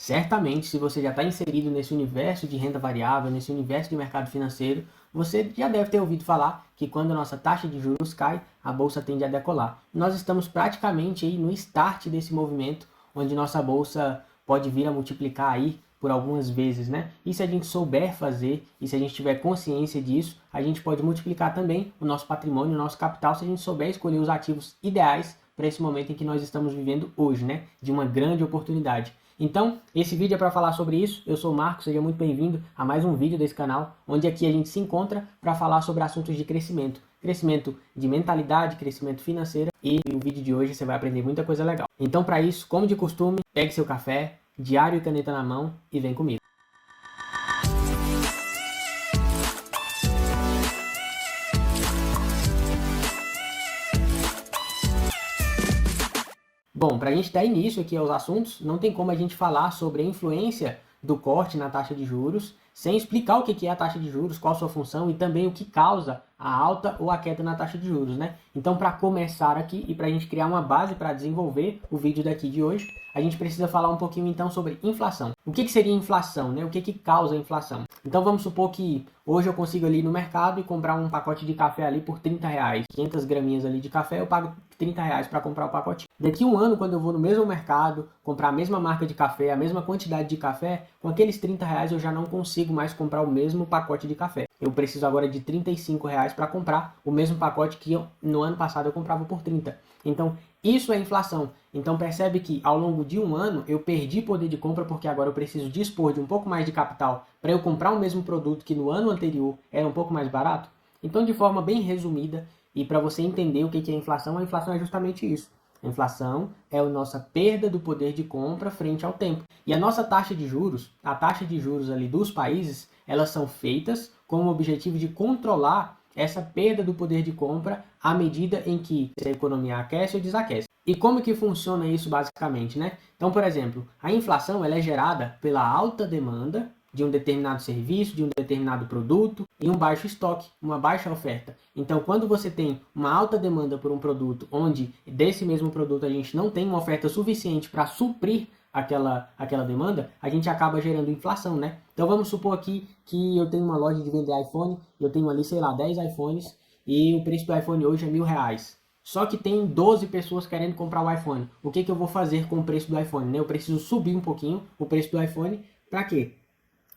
Certamente, se você já está inserido nesse universo de renda variável, nesse universo de mercado financeiro, você já deve ter ouvido falar que quando a nossa taxa de juros cai, a bolsa tende a decolar. Nós estamos praticamente aí no start desse movimento, onde nossa bolsa pode vir a multiplicar aí por algumas vezes, né? E se a gente souber fazer, e se a gente tiver consciência disso, a gente pode multiplicar também o nosso patrimônio, o nosso capital, se a gente souber escolher os ativos ideais para esse momento em que nós estamos vivendo hoje, né? De uma grande oportunidade. Então, esse vídeo é para falar sobre isso. Eu sou o Marcos, seja muito bem-vindo a mais um vídeo desse canal, onde aqui a gente se encontra para falar sobre assuntos de crescimento. Crescimento de mentalidade, crescimento financeiro, e no vídeo de hoje você vai aprender muita coisa legal. Então, para isso, como de costume, pegue seu café, diário e caneta na mão e vem comigo. Bom, para a gente dar início aqui aos assuntos, não tem como a gente falar sobre a influência do corte na taxa de juros sem explicar o que é a taxa de juros, qual a sua função e também o que causa a alta ou a queda na taxa de juros, né? Então, para começar aqui e para a gente criar uma base para desenvolver o vídeo daqui de hoje, a gente precisa falar um pouquinho então sobre inflação. O que seria inflação, né? O que causa a inflação? Então, vamos supor que hoje eu consigo ali no mercado e comprar um pacote de café ali por R$30, 500 graminhas ali de café, eu pago R$30 para comprar o pacote. Daqui um ano, quando eu vou no mesmo mercado, comprar a mesma marca de café, a mesma quantidade de café, com aqueles R$30 eu já não consigo mais comprar o mesmo pacote de café. Eu preciso agora de R$35 para comprar o mesmo pacote que no ano passado eu comprava por 30. Então, isso é inflação. Então, percebe que ao longo de um ano eu perdi poder de compra porque agora eu preciso dispor de um pouco mais de capital para eu comprar o mesmo produto que no ano anterior era um pouco mais barato. Então, de forma bem resumida, e para você entender o que é inflação, a inflação é justamente isso. A inflação é a nossa perda do poder de compra frente ao tempo. E a nossa taxa de juros, a taxa de juros ali dos países, elas são feitas com o objetivo de controlar essa perda do poder de compra à medida em que a economia aquece ou desaquece. E como que funciona isso basicamente, né? Então, por exemplo, a inflação ela é gerada pela alta demanda de um determinado serviço, de um determinado produto e um baixo estoque, uma baixa oferta. Então, quando você tem uma alta demanda por um produto, onde desse mesmo produto a gente não tem uma oferta suficiente para suprir aquela demanda, a gente acaba gerando inflação, né? Então, vamos supor aqui que eu tenho uma loja de vender iPhone, eu tenho ali, sei lá, 10 iPhones e o preço do iPhone hoje é R$1.000. Só que tem 12 pessoas querendo comprar o iPhone. O que eu vou fazer com o preço do iPhone, né? Eu preciso subir um pouquinho o preço do iPhone. Para quê?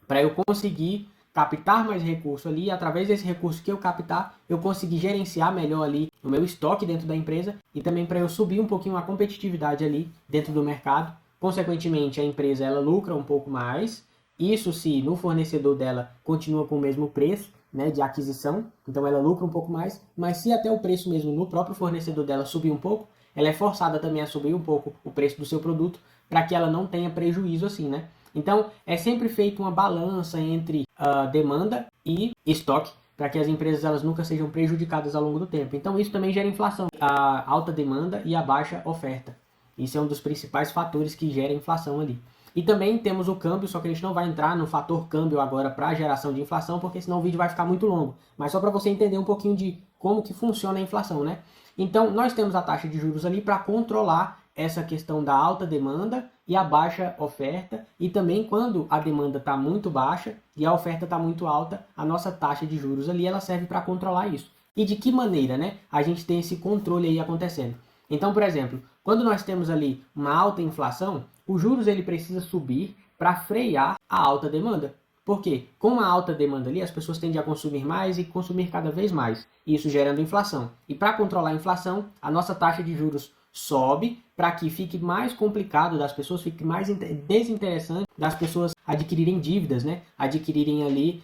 Para eu conseguir captar mais recurso ali, e através desse recurso que eu captar, eu conseguir gerenciar melhor ali o meu estoque dentro da empresa e também para eu subir um pouquinho a competitividade ali dentro do mercado. Consequentemente, a empresa ela lucra um pouco mais, isso se no fornecedor dela continua com o mesmo preço, né, de aquisição, então ela lucra um pouco mais, mas se até o preço mesmo no próprio fornecedor dela subir um pouco, ela é forçada também a subir um pouco o preço do seu produto para que ela não tenha prejuízo assim, né? Então, é sempre feita uma balança entre demanda e estoque, para que as empresas elas nunca sejam prejudicadas ao longo do tempo. Então, isso também gera inflação, a alta demanda e a baixa oferta. Isso é um dos principais fatores que gera inflação ali. E também temos o câmbio, só que a gente não vai entrar no fator câmbio agora para a geração de inflação, porque senão o vídeo vai ficar muito longo. Mas só para você entender um pouquinho de como que funciona a inflação, né? Então, nós temos a taxa de juros ali para controlar essa questão da alta demanda e a baixa oferta, e também quando a demanda está muito baixa e a oferta está muito alta, a nossa taxa de juros ali ela serve para controlar isso. E de que maneira, né, a gente tem esse controle aí acontecendo? Então, por exemplo, quando nós temos ali uma alta inflação, os juros ele precisa subir para frear a alta demanda. Por quê? Com uma alta demanda ali, as pessoas tendem a consumir mais e consumir cada vez mais, isso gerando inflação. E para controlar a inflação, a nossa taxa de juros sobe para que fique mais complicado das pessoas, fique mais desinteressante das pessoas adquirirem dívidas, né? Adquirirem ali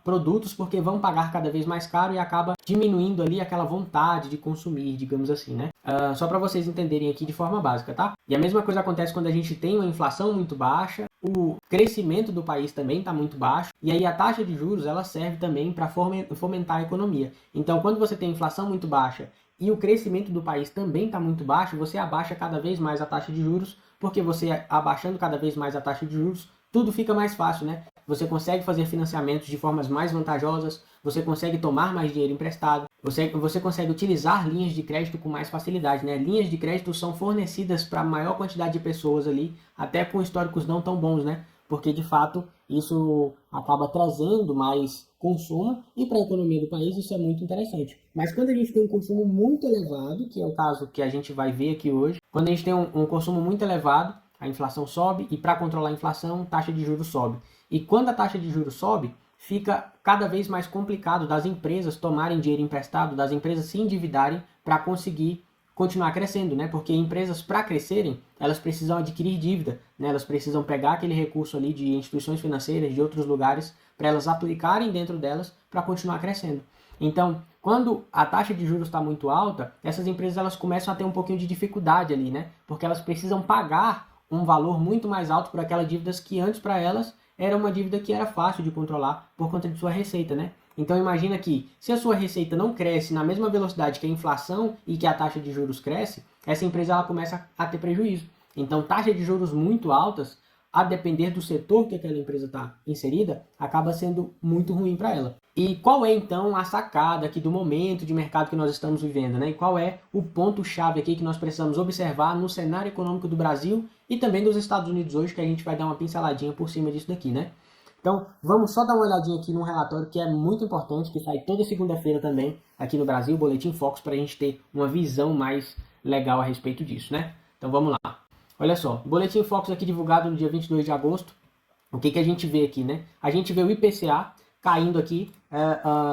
produtos porque vão pagar cada vez mais caro e acaba diminuindo ali aquela vontade de consumir, digamos assim, né? Só para vocês entenderem aqui de forma básica, tá? E a mesma coisa acontece quando a gente tem uma inflação muito baixa, o crescimento do país também está muito baixo, e aí a taxa de juros ela serve também para fomentar a economia. Então, quando você tem inflação muito baixa e o crescimento do país também está muito baixo, você abaixa cada vez mais a taxa de juros, porque você abaixando cada vez mais a taxa de juros, tudo fica mais fácil, né? Você consegue fazer financiamentos de formas mais vantajosas, você consegue tomar mais dinheiro emprestado, você consegue utilizar linhas de crédito com mais facilidade, né? Linhas de crédito são fornecidas para a maior quantidade de pessoas ali, até com históricos não tão bons, né? Porque de fato isso acaba trazendo mais consumo e para a economia do país isso é muito interessante. Mas quando a gente tem um consumo muito elevado, que é o caso que a gente vai ver aqui hoje, quando a gente tem um consumo muito elevado, a inflação sobe e para controlar a inflação, a taxa de juros sobe. E quando a taxa de juros sobe, fica cada vez mais complicado das empresas tomarem dinheiro emprestado, das empresas se endividarem para conseguir continuar crescendo, né? Porque empresas, para crescerem, elas precisam adquirir dívida, né? Elas precisam pegar aquele recurso ali de instituições financeiras, de outros lugares, para elas aplicarem dentro delas para continuar crescendo. Então, quando a taxa de juros está muito alta, essas empresas elas começam a ter um pouquinho de dificuldade ali, né? Porque elas precisam pagar um valor muito mais alto por aquelas dívidas que antes para elas era uma dívida que era fácil de controlar por conta de sua receita, né? Então imagina que se a sua receita não cresce na mesma velocidade que a inflação e que a taxa de juros cresce, essa empresa ela começa a ter prejuízo. Então taxas de juros muito altas, a depender do setor que aquela empresa está inserida, acaba sendo muito ruim para ela. E qual é então a sacada aqui do momento de mercado que nós estamos vivendo, né? E qual é o ponto-chave aqui que nós precisamos observar no cenário econômico do Brasil e também dos Estados Unidos hoje, que a gente vai dar uma pinceladinha por cima disso daqui, né? Então, vamos só dar uma olhadinha aqui num relatório que é muito importante, que sai toda segunda-feira também aqui no Brasil, o Boletim Focus, para a gente ter uma visão mais legal a respeito disso, né? Então, vamos lá. Olha só, o Boletim Focus aqui divulgado no dia 22 de agosto. O que a gente vê aqui, né? A gente vê o IPCA caindo aqui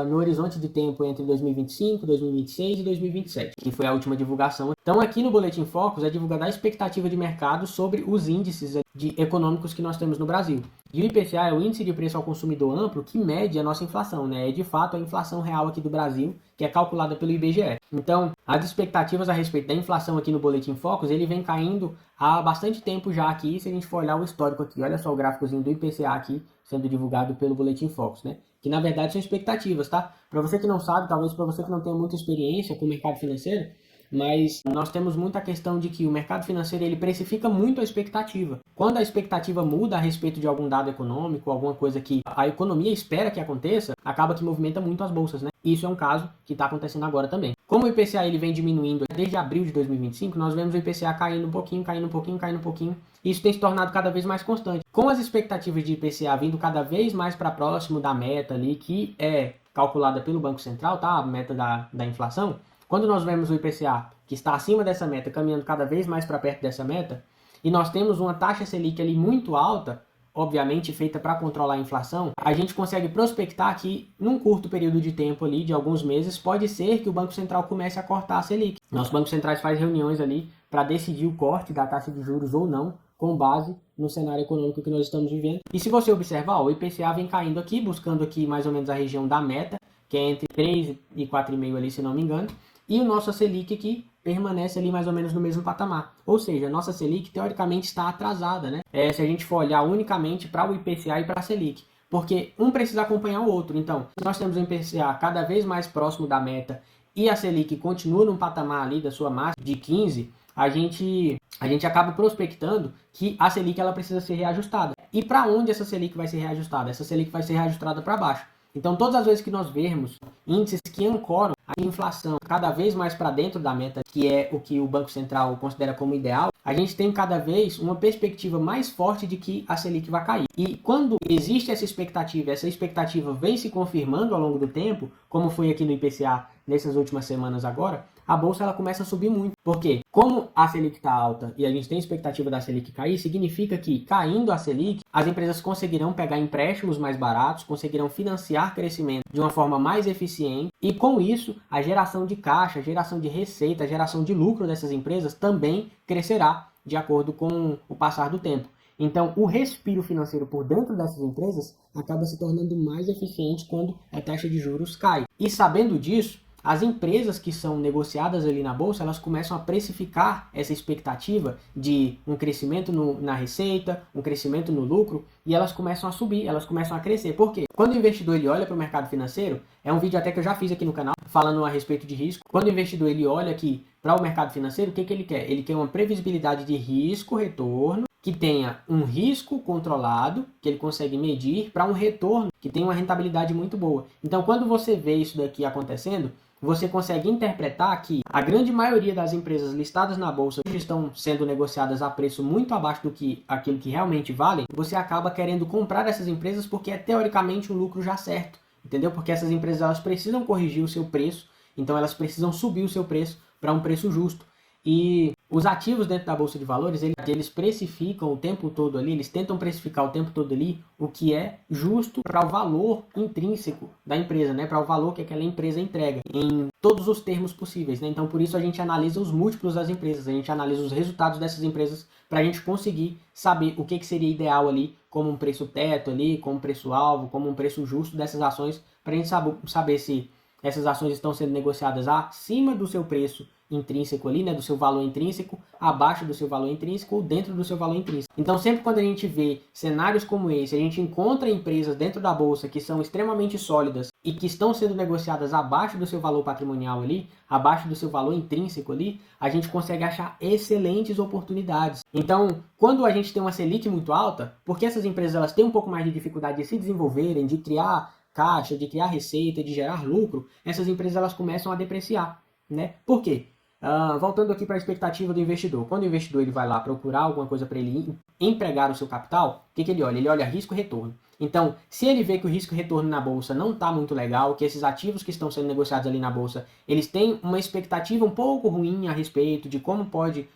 no horizonte de tempo entre 2025, 2026 e 2027, que foi a última divulgação. Então aqui no Boletim Focus é divulgada a expectativa de mercado sobre os índices econômicos que nós temos no Brasil. E o IPCA é o Índice de Preço ao Consumidor Amplo, que mede a nossa inflação, né? É de fato a inflação real aqui do Brasil, que é calculada pelo IBGE. Então, as expectativas a respeito da inflação aqui no Boletim Focus, ele vem caindo há bastante tempo já aqui, se a gente for olhar o histórico aqui. Olha só o gráficozinho do IPCA aqui, sendo divulgado pelo Boletim Focus, né? Que na verdade são expectativas, tá? Para você que não sabe, talvez para você que não tenha muita experiência com o mercado financeiro, mas nós temos muita questão de que o mercado financeiro ele precifica muito a expectativa. Quando a expectativa muda a respeito de algum dado econômico, alguma coisa que a economia espera que aconteça, acaba que movimenta muito as bolsas, né? Isso é um caso que está acontecendo agora também. Como o IPCA ele vem diminuindo desde abril de 2025, nós vemos o IPCA caindo um pouquinho, caindo um pouquinho, caindo um pouquinho. Isso tem se tornado cada vez mais constante. Com as expectativas de IPCA vindo cada vez mais para próximo da meta ali, que é calculada pelo Banco Central, tá? A meta da inflação. Quando nós vemos o IPCA que está acima dessa meta, caminhando cada vez mais para perto dessa meta, e nós temos uma taxa Selic ali muito alta, obviamente feita para controlar a inflação, a gente consegue prospectar que num curto período de tempo ali, de alguns meses, pode ser que o Banco Central comece a cortar a Selic. Nossos bancos centrais fazem reuniões ali para decidir o corte da taxa de juros ou não, com base no cenário econômico que nós estamos vivendo. E se você observar, o IPCA vem caindo aqui, buscando aqui mais ou menos a região da meta, que é entre 3 e 4,5 ali, se não me engano, e o nosso Selic aqui permanece ali mais ou menos no mesmo patamar. Ou seja, a nossa Selic teoricamente está atrasada, né? Se a gente for olhar unicamente para o IPCA e para a Selic. Porque um precisa acompanhar o outro. Então, se nós temos o IPCA cada vez mais próximo da meta e a Selic continua num patamar ali da sua massa de 15, a gente acaba prospectando que a Selic ela precisa ser reajustada. E para onde essa Selic vai ser reajustada? Essa Selic vai ser reajustada para baixo. Então, todas as vezes que nós vermos índices que ancoram a inflação cada vez mais para dentro da meta, que é o que o Banco Central considera como ideal, a gente tem cada vez uma perspectiva mais forte de que a Selic vai cair. E quando existe essa expectativa vem se confirmando ao longo do tempo, como foi aqui no IPCA nessas últimas semanas agora, a bolsa ela começa a subir muito. Por quê? Como a Selic está alta e a gente tem expectativa da Selic cair, significa que, caindo a Selic, as empresas conseguirão pegar empréstimos mais baratos, conseguirão financiar crescimento de uma forma mais eficiente e, com isso, a geração de caixa, a geração de receita, a geração de lucro dessas empresas também crescerá de acordo com o passar do tempo. Então, o respiro financeiro por dentro dessas empresas acaba se tornando mais eficiente quando a taxa de juros cai. E sabendo disso, as empresas que são negociadas ali na bolsa, elas começam a precificar essa expectativa de um crescimento na receita, um crescimento no lucro, e elas começam a subir, elas começam a crescer. Por quê? Quando o investidor ele olha para o mercado financeiro, é um vídeo até que eu já fiz aqui no canal, falando a respeito de risco. Quando o investidor ele olha aqui para o mercado financeiro, o que ele quer? Ele quer uma previsibilidade de risco-retorno, que tenha um risco controlado, que ele consegue medir, para um retorno que tenha uma rentabilidade muito boa. Então, quando você vê isso daqui acontecendo, você consegue interpretar que a grande maioria das empresas listadas na bolsa estão sendo negociadas a preço muito abaixo do que aquilo que realmente valem, você acaba querendo comprar essas empresas porque é teoricamente um lucro já certo, entendeu? Porque essas empresas elas precisam corrigir o seu preço, então elas precisam subir o seu preço para um preço justo. E os ativos dentro da Bolsa de Valores, eles precificam o tempo todo ali, eles tentam precificar o tempo todo ali o que é justo para o valor intrínseco da empresa, né? Para o valor que aquela empresa entrega, em todos os termos possíveis, né? Então, por isso a gente analisa os múltiplos das empresas, a gente analisa os resultados dessas empresas para a gente conseguir saber o que seria ideal ali, como um preço teto ali, como um preço-alvo, como um preço justo dessas ações, para a gente saber se essas ações estão sendo negociadas acima do seu preço intrínseco ali, né, do seu valor intrínseco, abaixo do seu valor intrínseco ou dentro do seu valor intrínseco. Então, sempre quando a gente vê cenários como esse, a gente encontra empresas dentro da bolsa que são extremamente sólidas e que estão sendo negociadas abaixo do seu valor patrimonial ali, abaixo do seu valor intrínseco ali, a gente consegue achar excelentes oportunidades. Então, quando a gente tem uma Selic muito alta, porque essas empresas elas têm um pouco mais de dificuldade de se desenvolverem, de criar caixa, de criar receita, de gerar lucro, essas empresas elas começam a depreciar, né? Por quê? Voltando aqui para a expectativa do investidor. Quando o investidor ele vai lá procurar alguma coisa para ele empregar o seu capital, o que ele olha? Ele olha risco e retorno. Então, se ele vê que o risco e retorno na bolsa não está muito legal, que esses ativos que estão sendo negociados ali na bolsa, eles têm uma expectativa um pouco ruim a respeito de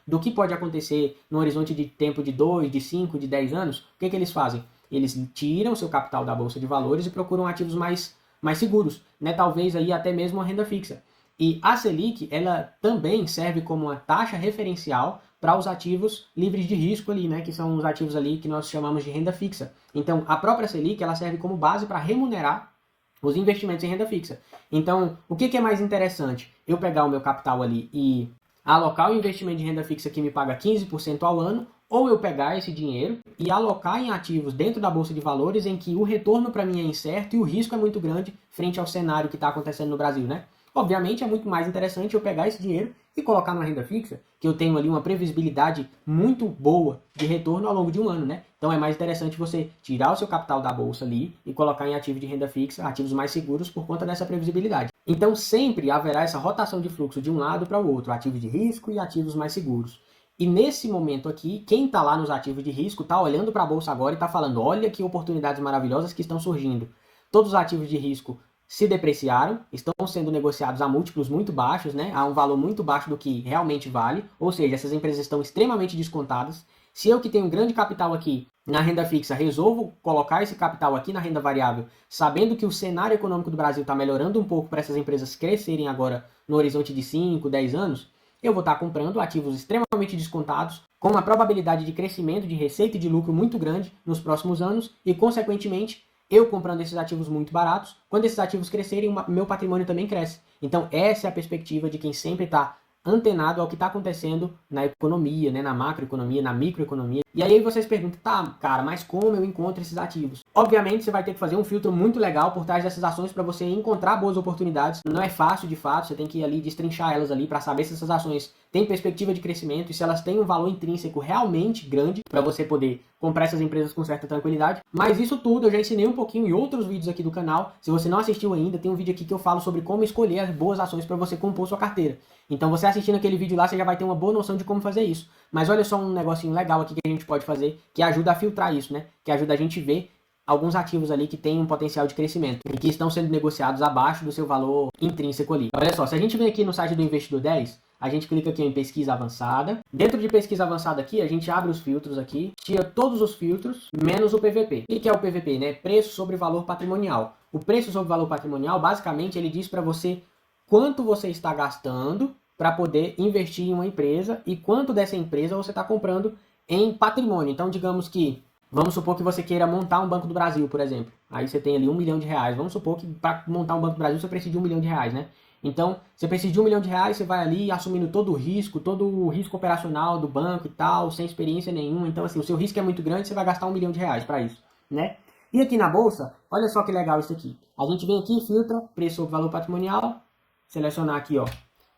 do que pode acontecer no horizonte de tempo de 2, de 5, de 10 anos, o que eles fazem? Eles tiram o seu capital da bolsa de valores e procuram ativos mais seguros, né? Talvez aí até mesmo uma renda fixa. E a Selic, ela também serve como uma taxa referencial para os ativos livres de risco ali, né? Que são os ativos ali que nós chamamos de renda fixa. Então, a própria Selic, ela serve como base para remunerar os investimentos em renda fixa. Então, o que é mais interessante? Eu pegar o meu capital ali e alocar o investimento de renda fixa que me paga 15% ao ano, ou eu pegar esse dinheiro e alocar em ativos dentro da Bolsa de Valores em que o retorno para mim é incerto e o risco é muito grande frente ao cenário que está acontecendo no Brasil, né? Obviamente é muito mais interessante eu pegar esse dinheiro e colocar numa renda fixa, que eu tenho ali uma previsibilidade muito boa de retorno ao longo de um ano, né? Então é mais interessante você tirar o seu capital da bolsa ali e colocar em ativos de renda fixa, ativos mais seguros por conta dessa previsibilidade. Então sempre haverá essa rotação de fluxo de um lado para o outro, ativos de risco e ativos mais seguros. E nesse momento aqui, quem está lá nos ativos de risco está olhando para a bolsa agora e está falando, olha que oportunidades maravilhosas que estão surgindo. Todos os ativos de risco se depreciaram, estão sendo negociados a múltiplos muito baixos, né? A um valor muito baixo do que realmente vale, ou seja, essas empresas estão extremamente descontadas. Se eu que tenho um grande capital aqui na renda fixa, resolvo colocar esse capital aqui na renda variável, sabendo que o cenário econômico do Brasil está melhorando um pouco para essas empresas crescerem agora no horizonte de 5, 10 anos, eu vou estar comprando ativos extremamente descontados, com uma probabilidade de crescimento de receita e de lucro muito grande nos próximos anos e, consequentemente, eu comprando esses ativos muito baratos, quando esses ativos crescerem, meu patrimônio também cresce. Então, essa é a perspectiva de quem sempre está antenado ao que está acontecendo na economia, né, na macroeconomia, na microeconomia. E aí vocês perguntam, tá, cara, mas como eu encontro esses ativos? Obviamente você vai ter que fazer um filtro muito legal por trás dessas ações para você encontrar boas oportunidades. Não é fácil de fato, você tem que ir ali destrinchar elas ali para saber se essas ações têm perspectiva de crescimento e se elas têm um valor intrínseco realmente grande para você poder comprar essas empresas com certa tranquilidade. Mas isso tudo eu já ensinei um pouquinho em outros vídeos aqui do canal. Se você não assistiu ainda, tem um vídeo aqui que eu falo sobre como escolher as boas ações para você compor sua carteira. Então você assistindo aquele vídeo lá, você já vai ter uma boa noção de como fazer isso. Mas olha só um negocinho legal aqui que a gente pode fazer, que ajuda a filtrar isso, né? Que ajuda a gente ver alguns ativos ali que têm um potencial de crescimento e que estão sendo negociados abaixo do seu valor intrínseco ali. Olha só, se a gente vem aqui no site do Investidor 10, a gente clica aqui em pesquisa avançada. Dentro de pesquisa avançada aqui, a gente abre os filtros aqui, tira todos os filtros, menos o PVP. O que é o PVP, né? Preço sobre valor patrimonial. O preço sobre valor patrimonial, basicamente, ele diz para você quanto você está gastando para poder investir em uma empresa e quanto dessa empresa você está comprando em patrimônio. Então, digamos que, vamos supor que você queira montar um Banco do Brasil, por exemplo. Aí você tem ali R$1 milhão. Vamos supor que para montar um Banco do Brasil você precisa de R$1 milhão, né? Então, você precisa de R$1 milhão, você vai ali assumindo todo o risco operacional do banco e tal, sem experiência nenhuma. Então, assim, o seu risco é muito grande, você vai gastar R$1 milhão para isso, né? E aqui na bolsa, olha só que legal isso aqui. A gente vem aqui, filtra, preço sobre valor patrimonial, selecionar aqui, ó,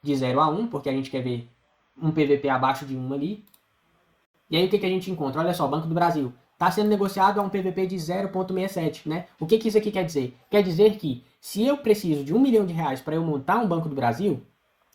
de 0 a 1, porque a gente quer ver um PVP abaixo de 1 ali. E aí o que a gente encontra? Olha só, Banco do Brasil está sendo negociado a um PVP de 0,67, né? O que isso aqui quer dizer? Quer dizer que Se eu preciso de R$ 1 milhão para eu montar um Banco do Brasil,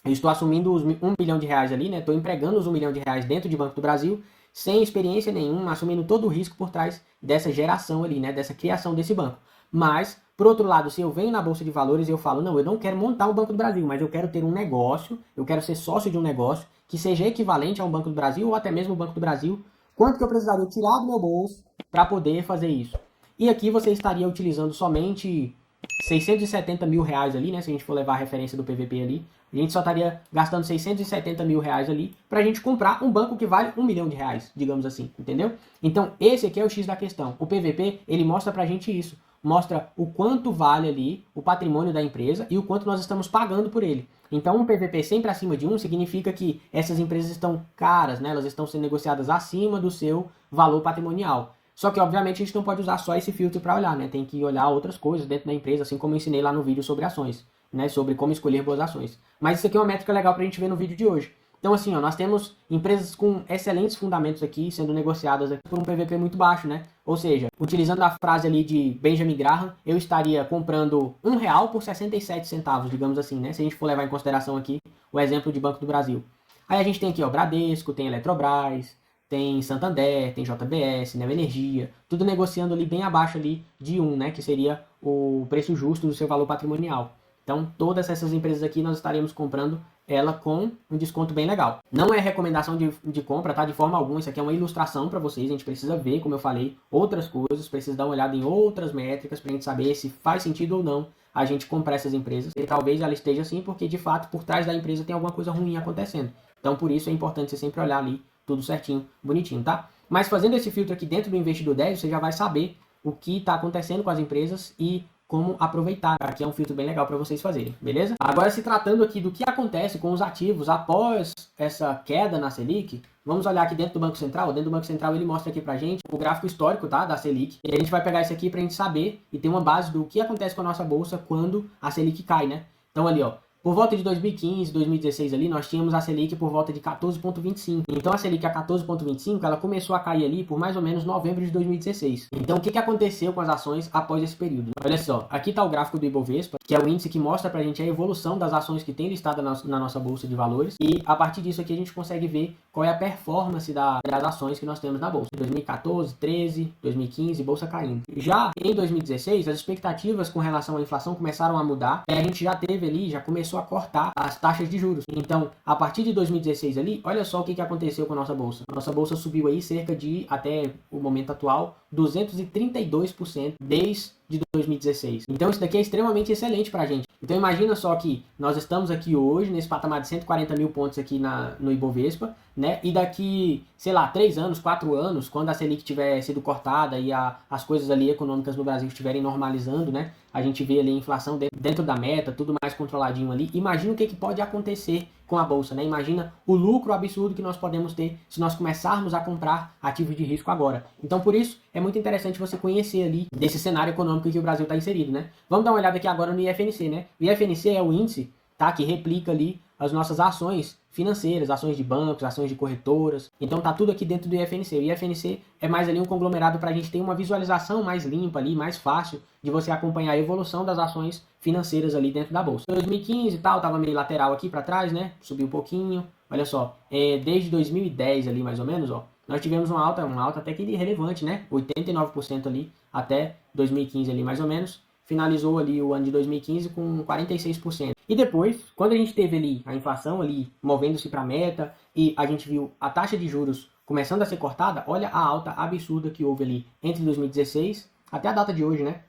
eu estou assumindo os R$ 1 bilhão ali, né? Estou empregando os R$ 1 milhão dentro de Banco do Brasil, sem experiência nenhuma, assumindo todo o risco por trás dessa geração ali, né? Dessa criação desse banco. Mas, por outro lado, se eu venho na Bolsa de Valores e eu falo, não, eu não quero montar um Banco do Brasil, mas eu quero ter um negócio, eu quero ser sócio de um negócio que seja equivalente a um Banco do Brasil ou até mesmo o Banco do Brasil, quanto que eu precisaria tirar do meu bolso para poder fazer isso? E aqui você estaria utilizando somente R$ 670 mil ali, né? Se a gente for levar a referência do PVP ali, a gente só estaria gastando R$ 670 mil ali para a gente comprar um banco que vale R$ 1 milhão, digamos assim, entendeu? Então, esse aqui é o X da questão. O PVP, ele mostra pra gente isso. Mostra o quanto vale ali o patrimônio da empresa e o quanto nós estamos pagando por ele. Então, um PVP sempre acima de 1 significa que essas empresas estão caras, né? Elas estão sendo negociadas acima do seu valor patrimonial. Só que, obviamente, a gente não pode usar só esse filtro para olhar, né? Tem que olhar outras coisas dentro da empresa, assim como eu ensinei lá no vídeo sobre ações, né? Sobre como escolher boas ações. Mas isso aqui é uma métrica legal para a gente ver no vídeo de hoje. Então, assim, ó, nós temos empresas com excelentes fundamentos aqui, sendo negociadas aqui por um PVP muito baixo, né? Ou seja, utilizando a frase ali de Benjamin Graham, eu estaria comprando R$ 1 por 67 centavos, digamos assim, né? Se a gente for levar em consideração aqui o exemplo de Banco do Brasil. Aí a gente tem aqui, ó, Bradesco, tem Eletrobras, tem Santander, tem JBS, Neo Energia, tudo negociando ali bem abaixo ali de 1, né? Que seria o preço justo do seu valor patrimonial. Então, todas essas empresas aqui nós estaremos comprando ela com um desconto bem legal. Não é recomendação de compra, tá? De forma alguma, isso aqui é uma ilustração para vocês. A gente precisa ver, como eu falei, outras coisas, precisa dar uma olhada em outras métricas para a gente saber se faz sentido ou não a gente comprar essas empresas. E talvez ela esteja assim, porque de fato por trás da empresa tem alguma coisa ruim acontecendo. Então, por isso é importante você sempre olhar ali tudo certinho, bonitinho, tá? Mas fazendo esse filtro aqui dentro do Investidor 10, você já vai saber o que está acontecendo com as empresas e como aproveitar. Aqui é um filtro bem legal para vocês fazerem, beleza? Agora, se tratando aqui do que acontece com os ativos após essa queda na Selic, vamos olhar aqui dentro do Banco Central. Dentro do Banco Central ele mostra aqui pra gente o gráfico histórico, tá, da Selic. E a gente vai pegar isso aqui pra gente saber e ter uma base do que acontece com a nossa bolsa quando a Selic cai, né? Então ali, ó, por volta de 2015, 2016 ali, nós tínhamos a Selic por volta de 14,25. Então a Selic a 14,25, ela começou a cair ali por mais ou menos novembro de 2016. Então o que aconteceu com as ações após esse período? Olha só, aqui está o gráfico do Ibovespa, que é o índice que mostra pra gente a evolução das ações que tem listada na nossa bolsa de valores. E a partir disso aqui a gente consegue ver qual é a performance das ações que nós temos na bolsa. 2014, 13, 2015, bolsa caindo. Já em 2016, as expectativas com relação à inflação começaram a mudar. E a gente já teve ali, já começou a cortar as taxas de juros. Então, a partir de 2016 ali, olha só o que aconteceu com a nossa bolsa. Nossa bolsa subiu aí cerca de, até o momento atual, 232% desde 2016. Então isso daqui é extremamente excelente para a gente. Então imagina só que nós estamos aqui hoje nesse patamar de 140 mil pontos aqui no Ibovespa, né? E daqui, sei lá, 3 anos, 4 anos, quando a Selic tiver sido cortada e as coisas ali econômicas no Brasil estiverem normalizando, né? A gente vê ali a inflação dentro da meta, tudo mais controladinho ali. Imagina o que pode acontecer com a bolsa, né? Imagina o lucro absurdo que nós podemos ter se nós começarmos a comprar ativos de risco agora. Então, por isso, é muito interessante você conhecer ali desse cenário econômico que o Brasil está inserido, né? Vamos dar uma olhada aqui agora no IFNC, né? O IFNC é o índice, tá? Que replica ali as nossas ações financeiras, ações de bancos, ações de corretoras. Então tá tudo aqui dentro do IFNC. O IFNC é mais ali um conglomerado para a gente ter uma visualização mais limpa ali, mais fácil de você acompanhar a evolução das ações financeiras ali dentro da bolsa. 2015 e tal, tava meio lateral aqui para trás, né? Subiu um pouquinho. Olha só, desde 2010 ali mais ou menos, ó, nós tivemos uma alta até que relevante, né? 89% ali até 2015 ali mais ou menos. Finalizou ali o ano de 2015 com 46%. E depois, quando a gente teve ali a inflação ali movendo-se para a meta e a gente viu a taxa de juros começando a ser cortada, olha a alta absurda que houve ali entre 2016 até a data de hoje, né?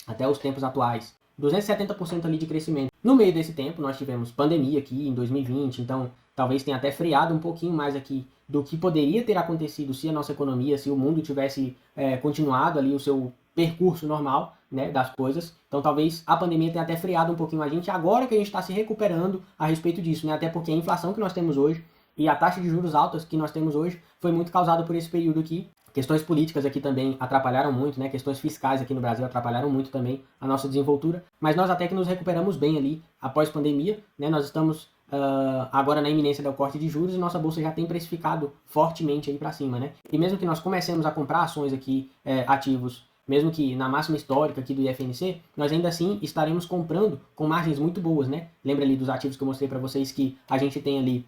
Até os tempos atuais. 270% ali de crescimento. No meio desse tempo, nós tivemos pandemia aqui em 2020, então talvez tenha até freado um pouquinho mais aqui do que poderia ter acontecido se a nossa economia, se o mundo tivesse continuado ali o seu percurso normal, né, das coisas. Então talvez a pandemia tenha até freado um pouquinho a gente, agora que a gente está se recuperando a respeito disso, né? Até porque a inflação que nós temos hoje e a taxa de juros altas que nós temos hoje foi muito causada por esse período aqui. Questões políticas aqui também atrapalharam muito, né? Questões fiscais aqui no Brasil atrapalharam muito também a nossa desenvoltura, mas nós até que nos recuperamos bem ali após pandemia, né? Nós estamos agora na iminência do corte de juros e nossa bolsa já tem precificado fortemente aí para cima, né? E mesmo que nós comecemos a comprar ações aqui, ativos mesmo que na máxima histórica aqui do IFNC, nós ainda assim estaremos comprando com margens muito boas, né? Lembra ali dos ativos que eu mostrei para vocês que a gente tem ali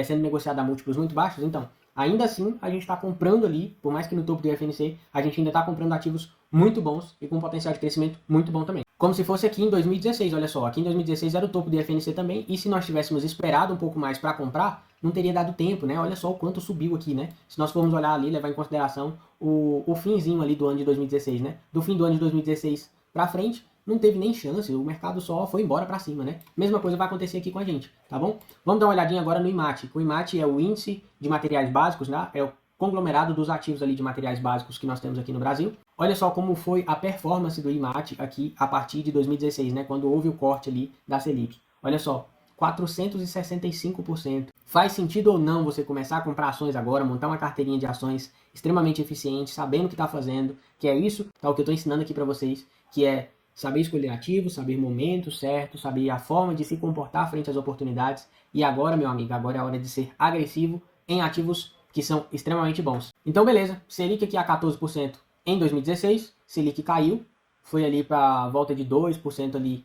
sendo negociado a múltiplos muito baixos? Então, ainda assim, a gente está comprando ali, por mais que no topo do IFNC, a gente ainda está comprando ativos muito bons e com potencial de crescimento muito bom também. Como se fosse aqui em 2016, olha só, aqui em 2016 era o topo do IFNC também, e se nós tivéssemos esperado um pouco mais para comprar, não teria dado tempo, né? Olha só o quanto subiu aqui, né? Se nós formos olhar ali, levar em consideração o finzinho ali do ano de 2016, né? Do fim do ano de 2016 para frente, não teve nem chance, o mercado só foi embora para cima, né? Mesma coisa vai acontecer aqui com a gente, tá bom? Vamos dar uma olhadinha agora no IMAT. O IMAT é o índice de materiais básicos, né? É o conglomerado dos ativos ali de materiais básicos que nós temos aqui no Brasil. Olha só como foi a performance do IMAT aqui a partir de 2016, né? Quando houve o corte ali da Selic. Olha só, 465%. Faz sentido ou não você começar a comprar ações agora, montar uma carteirinha de ações extremamente eficiente, sabendo o que está fazendo, que é isso, tá, o que eu estou ensinando aqui para vocês, que é saber escolher ativos, saber o momento certo, saber a forma de se comportar frente às oportunidades. E agora, meu amigo, agora é a hora de ser agressivo em ativos que são extremamente bons. Então, beleza, Selic aqui a 14% em 2016, Selic caiu, foi ali para volta de 2% ali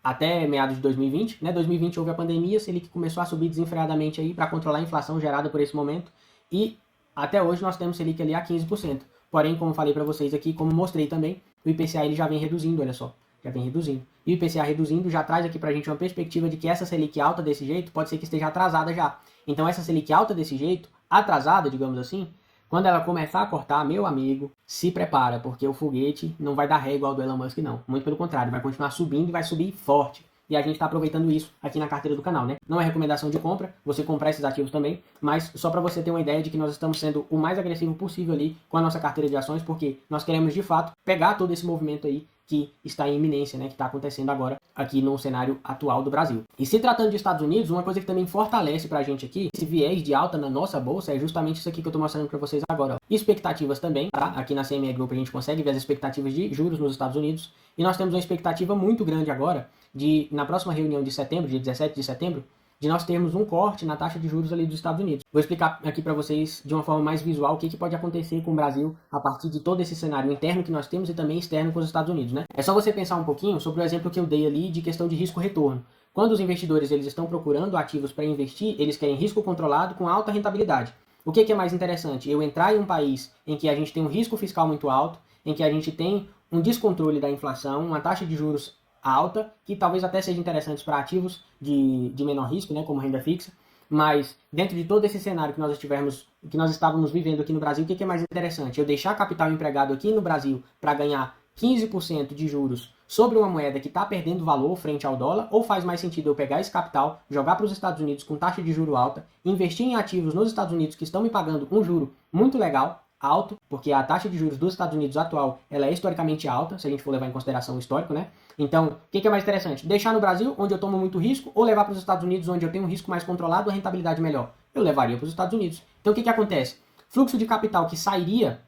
até meados de 2020, né? 2020 houve a pandemia, Selic começou a subir desenfreadamente aí para controlar a inflação gerada por esse momento e até hoje nós temos Selic ali a 15%. Porém, como falei para vocês aqui, como mostrei também, o IPCA ele já vem reduzindo, olha só, já vem reduzindo. E o IPCA reduzindo já traz aqui para a gente uma perspectiva de que essa Selic alta desse jeito pode ser que esteja atrasada já. Então essa Selic alta desse jeito, atrasada, digamos assim, quando ela começar a cortar, meu amigo, se prepara, porque o foguete não vai dar ré igual do Elon Musk, não. Muito pelo contrário, vai continuar subindo e vai subir forte. E a gente está aproveitando isso aqui na carteira do canal, né? Não é recomendação de compra, você comprar esses ativos também, mas só para você ter uma ideia de que nós estamos sendo o mais agressivo possível ali com a nossa carteira de ações, porque nós queremos de fato pegar todo esse movimento aí que está em iminência, né, que está acontecendo agora aqui no cenário atual do Brasil. E se tratando de Estados Unidos, uma coisa que também fortalece para a gente aqui, esse viés de alta na nossa bolsa, é justamente isso aqui que eu estou mostrando para vocês agora. Ó. Expectativas também, tá? Aqui na CME Group a gente consegue ver as expectativas de juros nos Estados Unidos, e nós temos uma expectativa muito grande agora de, na próxima reunião de setembro, dia 17 de setembro, de nós termos um corte na taxa de juros ali dos Estados Unidos. Vou explicar aqui para vocês de uma forma mais visual o que pode acontecer com o Brasil a partir de todo esse cenário interno que nós temos e também externo com os Estados Unidos, né? É só você pensar um pouquinho sobre o exemplo que eu dei ali de questão de risco-retorno. Quando os investidores eles estão procurando ativos para investir, eles querem risco controlado com alta rentabilidade. O que é mais interessante? Eu entrar em um país em que a gente tem um risco fiscal muito alto, em que a gente tem um descontrole da inflação, uma taxa de juros alta, que talvez até seja interessante para ativos de menor risco, né, como renda fixa, mas dentro de todo esse cenário que nós estávamos vivendo aqui no Brasil, o que é mais interessante? Eu deixar capital empregado aqui no Brasil para ganhar 15% de juros sobre uma moeda que está perdendo valor frente ao dólar, ou faz mais sentido eu pegar esse capital, jogar para os Estados Unidos com taxa de juro alta, investir em ativos nos Estados Unidos que estão me pagando um juro muito legal, alto, porque a taxa de juros dos Estados Unidos atual ela é historicamente alta, se a gente for levar em consideração o histórico, né? Então, o que é mais interessante? Deixar no Brasil, onde eu tomo muito risco, ou levar para os Estados Unidos, onde eu tenho um risco mais controlado, a rentabilidade melhor? Eu levaria para os Estados Unidos. Então, o que acontece? Fluxo de capital que sairia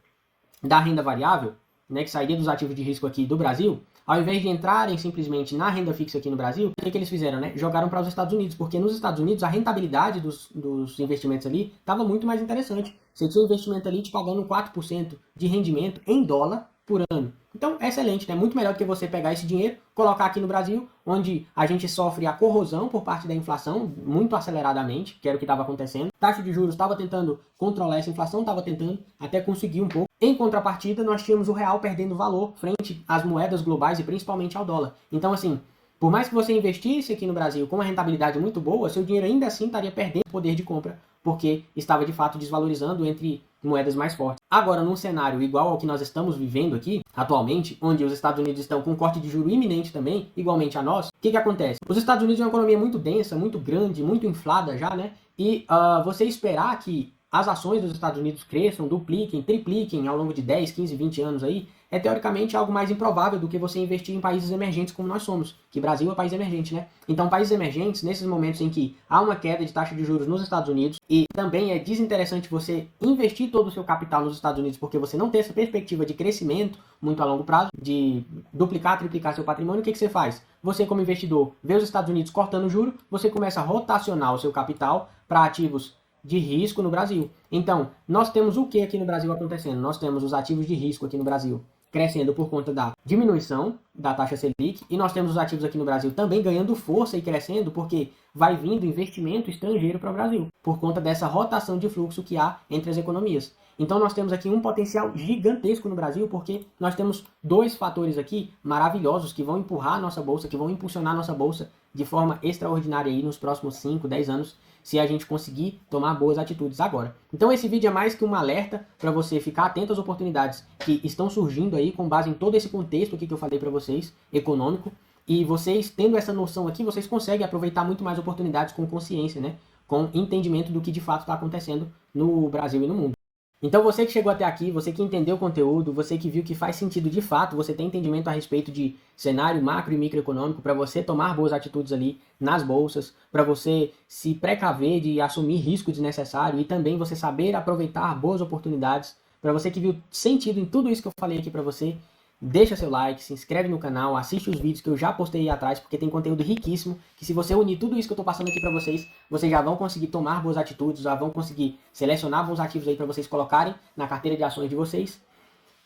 da renda variável, né, que sairia dos ativos de risco aqui do Brasil, ao invés de entrarem simplesmente na renda fixa aqui no Brasil, o que eles fizeram? Né? Jogaram para os Estados Unidos, porque nos Estados Unidos a rentabilidade dos investimentos ali estava muito mais interessante. Você tinha um investimento ali te pagando 4% de rendimento em dólar por ano. Então é excelente, né? Muito melhor do que você pegar esse dinheiro, colocar aqui no Brasil, onde a gente sofre a corrosão por parte da inflação muito aceleradamente, que era o que estava acontecendo. A taxa de juros estava tentando controlar essa inflação, estava tentando até conseguir um pouco. Em contrapartida, nós tínhamos o real perdendo valor frente às moedas globais e principalmente ao dólar. Então, assim, por mais que você investisse aqui no Brasil com uma rentabilidade muito boa, seu dinheiro ainda assim estaria perdendo poder de compra, porque estava de fato desvalorizando entre moedas mais fortes. Agora, num cenário igual ao que nós estamos vivendo aqui, atualmente, onde os Estados Unidos estão com um corte de juro iminente também, igualmente a nós, o que acontece? Os Estados Unidos é uma economia muito densa, muito grande, muito inflada já, né? E você esperar que as ações dos Estados Unidos cresçam, dupliquem, tripliquem ao longo de 10, 15, 20 anos aí, é teoricamente algo mais improvável do que você investir em países emergentes como nós somos, que Brasil é país emergente, né? Então, países emergentes, nesses momentos em que há uma queda de taxa de juros nos Estados Unidos, e também é desinteressante você investir todo o seu capital nos Estados Unidos, porque você não tem essa perspectiva de crescimento muito a longo prazo, de duplicar, triplicar seu patrimônio, o que você faz? Você, como investidor, vê os Estados Unidos cortando o juro, você começa a rotacionar o seu capital para ativos de risco no Brasil. Então, nós temos o que aqui no Brasil acontecendo? Nós temos os ativos de risco aqui no Brasil. crescendo por conta da diminuição da taxa Selic, e nós temos os ativos aqui no Brasil também ganhando força e crescendo, porque vai vindo investimento estrangeiro para o Brasil, por conta dessa rotação de fluxo que há entre as economias. Então nós temos aqui um potencial gigantesco no Brasil, porque nós temos dois fatores aqui maravilhosos que vão empurrar a nossa bolsa, que vão impulsionar a nossa bolsa de forma extraordinária aí nos próximos 5, 10 anos, se a gente conseguir tomar boas atitudes agora. Então esse vídeo é mais que um alerta para você ficar atento às oportunidades que estão surgindo aí com base em todo esse contexto aqui que eu falei para vocês, econômico, e vocês tendo essa noção aqui, vocês conseguem aproveitar muito mais oportunidades com consciência, né? Com entendimento do que de fato está acontecendo no Brasil e no mundo. Então você que chegou até aqui, você que entendeu o conteúdo, você que viu que faz sentido de fato, você tem entendimento a respeito de cenário macro e microeconômico para você tomar boas atitudes ali nas bolsas, para você se precaver de assumir risco desnecessário e também você saber aproveitar boas oportunidades, para você que viu sentido em tudo isso que eu falei aqui para você, deixa seu like, se inscreve no canal, assiste os vídeos que eu já postei aí atrás, porque tem conteúdo riquíssimo, que se você unir tudo isso que eu estou passando aqui para vocês, vocês já vão conseguir tomar boas atitudes, já vão conseguir selecionar bons ativos aí para vocês colocarem na carteira de ações de vocês.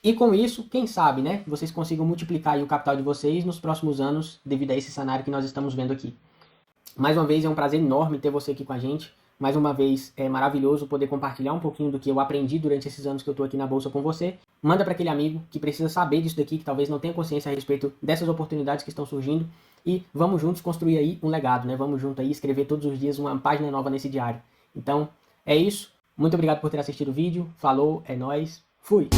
E com isso, quem sabe, né, vocês consigam multiplicar aí o capital de vocês nos próximos anos, devido a esse cenário que nós estamos vendo aqui. Mais uma vez, é um prazer enorme ter você aqui com a gente. Mais uma vez, é maravilhoso poder compartilhar um pouquinho do que eu aprendi durante esses anos que eu estou aqui na Bolsa com você. Manda para aquele amigo que precisa saber disso daqui, que talvez não tenha consciência a respeito dessas oportunidades que estão surgindo. E vamos juntos construir aí um legado, né? Vamos juntos aí escrever todos os dias uma página nova nesse diário. Então, é isso. Muito obrigado por ter assistido o vídeo. Falou, é nóis. Fui!